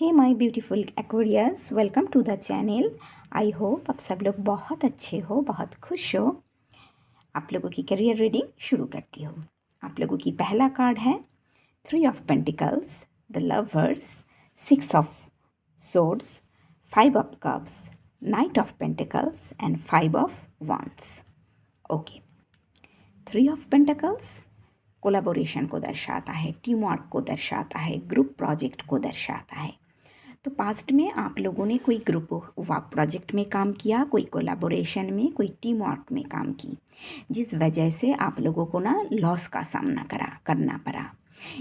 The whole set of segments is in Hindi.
Hey my beautiful Aquarius, welcome to the channel. I hope आप सब लोग बहुत अच्छे हो, बहुत खुश हो। आप लोगों की करियर रीडिंग शुरू करती हूँ। आप लोगों की पहला कार्ड है 3 of pentacles, the lovers, 6 of swords, 5 of cups, night of pentacles and 5 of wands। Okay, 3 of pentacles collaboration को दर्शाता है, टीम वर्क को दर्शाता है, ग्रुप प्रोजेक्ट को दर्शाता है। तो पास्ट में आप लोगों ने कोई ग्रुप वर्क प्रोजेक्ट में काम किया, कोई कोलैबोरेशन में, कोई टीम वर्क में काम की, जिस वजह से आप लोगों को ना लॉस का सामना करना पड़ा।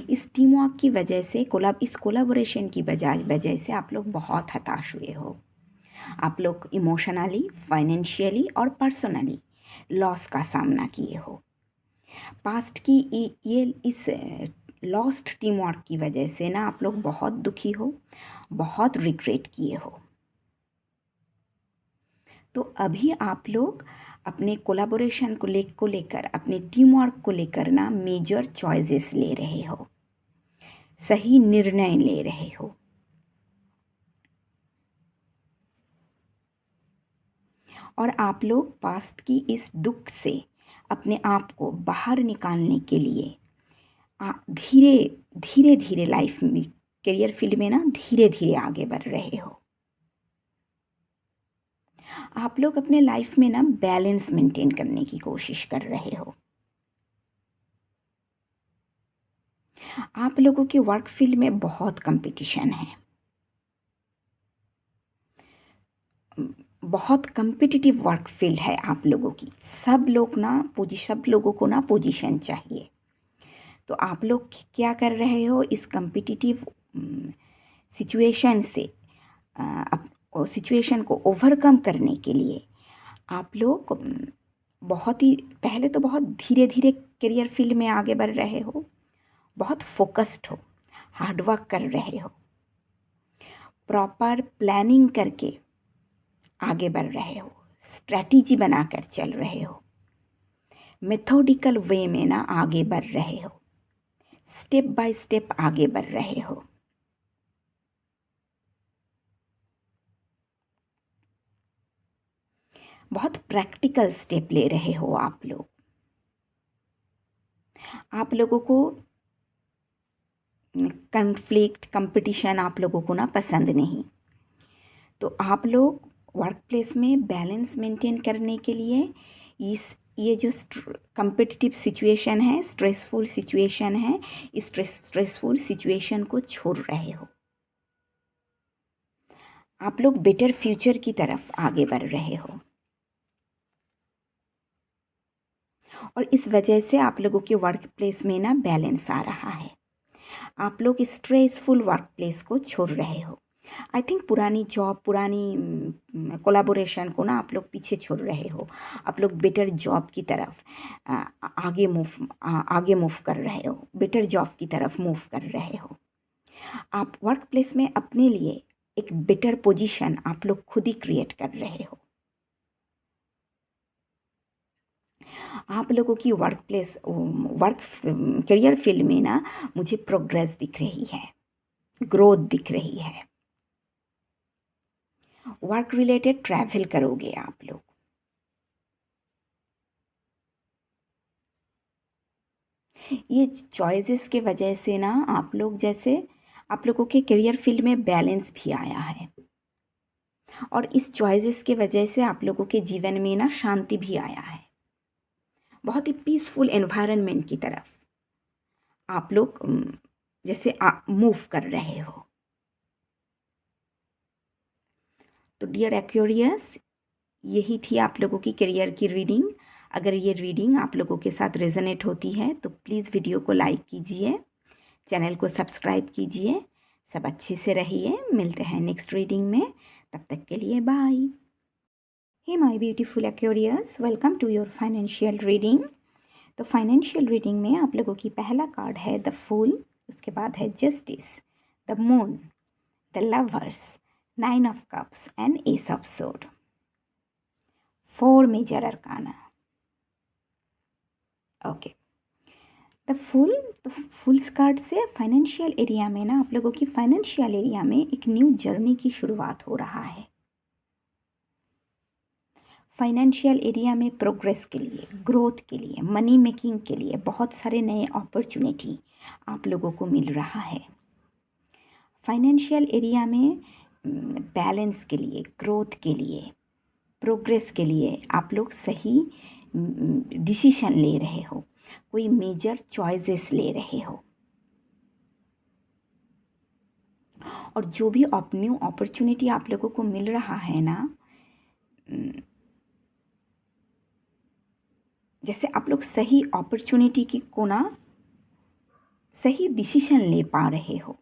इस टीम वर्क की वजह से इस कोलैबोरेशन की वजह से आप लोग बहुत हताश हुए हो। आप लोग इमोशनली, फाइनेंशियली और पर्सनली लॉस का सामना किए हो। पास्ट की ये इस लॉस्ट टीम वर्क की वजह से ना आप लोग बहुत दुखी हो, बहुत रिग्रेट किए हो। तो अभी आप लोग अपने कोलैबोरेशन को लेकर, अपने टीम वर्क को लेकर ना मेजर चॉइसेस ले रहे हो, सही निर्णय ले रहे हो। और आप लोग पास्ट की इस दुख से अपने आप को बाहर निकालने के लिए धीरे धीरे लाइफ में, करियर फील्ड में ना धीरे धीरे आगे बढ़ रहे हो। आप लोग अपने लाइफ में ना बैलेंस मेंटेन करने की कोशिश कर रहे हो। आप लोगों के वर्क फील्ड में बहुत कंपटीशन है, बहुत कंपिटिटिव वर्क फील्ड है आप लोगों की। सब लोगों को ना पोजीशन चाहिए। तो आप लोग क्या कर रहे हो, इस कंपिटिटिव सिचुएशन से सिचुएशन को ओवरकम करने के लिए आप लोग बहुत ही पहले तो बहुत धीरे धीरे करियर फील्ड में आगे बढ़ रहे हो, बहुत फोकस्ड हो, हार्डवर्क कर रहे हो, प्रॉपर प्लानिंग करके आगे बढ़ रहे हो, स्ट्रैटेजी बनाकर चल रहे हो, मेथोडिकल वे में ना आगे बढ़ रहे हो, स्टेप बाय स्टेप आगे बढ़ रहे हो। बहुत प्रैक्टिकल स्टेप ले रहे हो आप लोग। आप लोगों को कन्फ्लिक्ट, कंपटीशन आप लोगों को ना पसंद नहीं। तो आप लोग वर्क प्लेस में बैलेंस मेंटेन करने के लिए ये जो कम्पिटिटिव सिचुएशन है, स्ट्रेसफुल सिचुएशन है, इस स्ट्रेसफुल सिचुएशन को छोड़ रहे हो। आप लोग बेटर फ्यूचर की तरफ आगे बढ़ रहे हो। और इस वजह से आप लोगों के वर्क प्लेस में ना बैलेंस आ रहा है। आप लोग स्ट्रेसफुल वर्क प्लेस को छोड़ रहे हो। आई थिंक पुरानी जॉब, पुरानी कोलैबोरेशन को ना आप लोग पीछे छोड़ रहे हो। आप लोग बेटर जॉब की तरफ आगे मूव कर रहे हो, बेटर जॉब की तरफ मूव कर रहे हो। आप वर्क प्लेस में अपने लिए एक बेटर पोजीशन आप लोग खुद ही क्रिएट कर रहे हो। आप लोगों की वर्क करियर फील्ड में ना मुझे प्रोग्रेस दिख रही है, ग्रोथ दिख रही है। वर्क रिलेटेड ट्रैवल करोगे आप लोग। ये चॉइसेस के वजह से ना आप लोगों के करियर फील्ड में बैलेंस भी आया है। और इस चॉइसेस के वजह से आप लोगों के जीवन में ना शांति भी आया है। बहुत ही पीसफुल एनवायरनमेंट की तरफ आप लोग जैसे मूव कर रहे हो। तो डियर एक्वेरियस, यही थी आप लोगों की करियर की रीडिंग। अगर ये रीडिंग आप लोगों के साथ रेजोनेट होती है तो प्लीज़ वीडियो को लाइक कीजिए, चैनल को सब्सक्राइब कीजिए। सब अच्छे से रहिए। मिलते हैं नेक्स्ट रीडिंग में, तब तक के लिए bye. Hey my beautiful Aquarius, welcome to your financial reading. तो फाइनेंशियल रीडिंग में आप लोगों की पहला कार्ड है द फूल, उसके बाद है justice, the moon, the lovers, 9 of cups and ace of sword. 4 major arcana. Okay, the full start से फाइनेंशियल एरिया में ना आप लोगों की फाइनेंशियल एरिया में एक न्यू जर्नी की शुरुआत हो रहा है। फाइनेंशियल एरिया में प्रोग्रेस के लिए, ग्रोथ के लिए, मनी मेकिंग के लिए बहुत सारे नए अपॉर्चुनिटी आप लोगों को मिल रहा है। फाइनेंशियल एरिया में बैलेंस के लिए, ग्रोथ के लिए, प्रोग्रेस के लिए आप लोग सही डिसीजन ले रहे हो, कोई मेजर चॉइसेस ले रहे हो, और जो भी न्यू अपॉर्चुनिटी आप लोगों को मिल रहा है ना, जैसे आप लोग सही अपॉर्चुनिटी को ना सही डिसीजन ले पा रहे हो।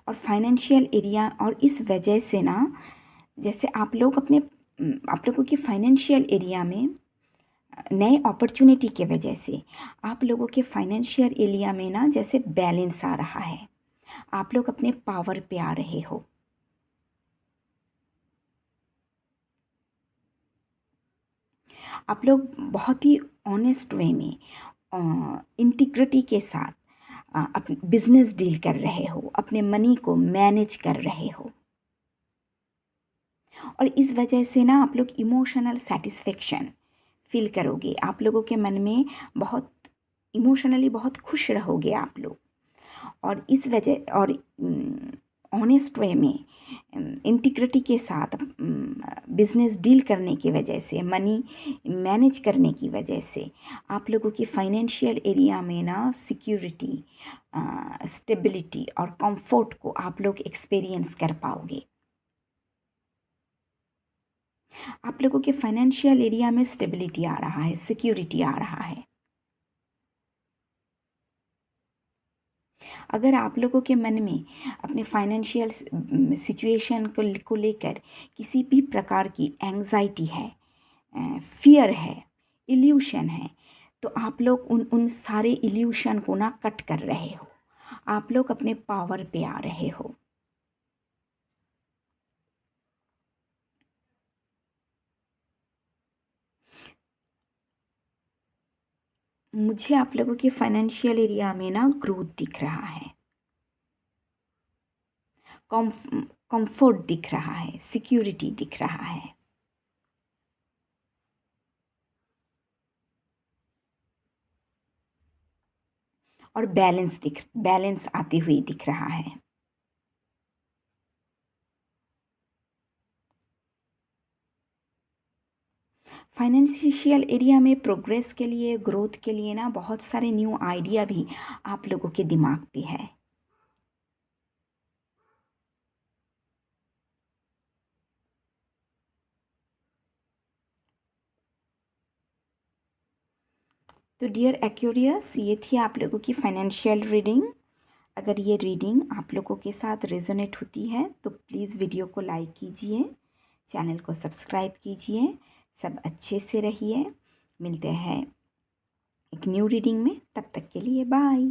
और फाइनेंशियल एरिया, और इस वजह से ना जैसे आप लोगों की फाइनेंशियल एरिया में नए अपॉर्चुनिटी के वजह से आप लोगों के फाइनेंशियल एरिया में ना जैसे बैलेंस आ रहा है, आप लोग अपने पावर पे आ रहे हो। आप लोग बहुत ही ऑनेस्ट वे में इंटीग्रिटी के साथ अपने बिजनेस डील कर रहे हो, अपने मनी को मैनेज कर रहे हो, और इस वजह से ना आप लोग इमोशनल सेटिस्फेक्शन फील करोगे। आप लोगों के मन में बहुत इमोशनली बहुत खुश रहोगे आप लोग, और इस वजह और ऑनेस्ट वे में इंटीग्रिटी के साथ बिजनेस डील करने की वजह से, मनी मैनेज करने की वजह से आप लोगों की फाइनेंशियल एरिया में ना सिक्योरिटी, स्टेबिलिटी और कंफर्ट को आप लोग एक्सपीरियंस कर पाओगे। आप लोगों के फाइनेंशियल एरिया में स्टेबिलिटी आ रहा है, सिक्योरिटी आ रहा है। अगर आप लोगों के मन में अपने फाइनेंशियल सिचुएशन को लेकर किसी भी प्रकार की एंग्जाइटी है, फियर है, इल्यूशन है, तो आप लोग उन सारे इल्यूशन को ना कट कर रहे हो, आप लोग अपने पावर पे आ रहे हो। मुझे आप लोगों के फाइनेंशियल एरिया में ना ग्रोथ दिख रहा है, कंफर्ट दिख रहा है, सिक्योरिटी दिख रहा है, और बैलेंस आती हुई दिख रहा है। फाइनेंशियल एरिया में प्रोग्रेस के लिए, ग्रोथ के लिए ना बहुत सारे न्यू आइडिया भी आप लोगों के दिमाग पे है। तो डियर एक्वेरियस, ये थी आप लोगों की फाइनेंशियल रीडिंग। अगर ये रीडिंग आप लोगों के साथ रेजोनेट होती है तो प्लीज़ वीडियो को लाइक कीजिए, चैनल को सब्सक्राइब कीजिए। सब अच्छे से रहिए। मिलते हैं एक न्यू रीडिंग में, तब तक के लिए बाय।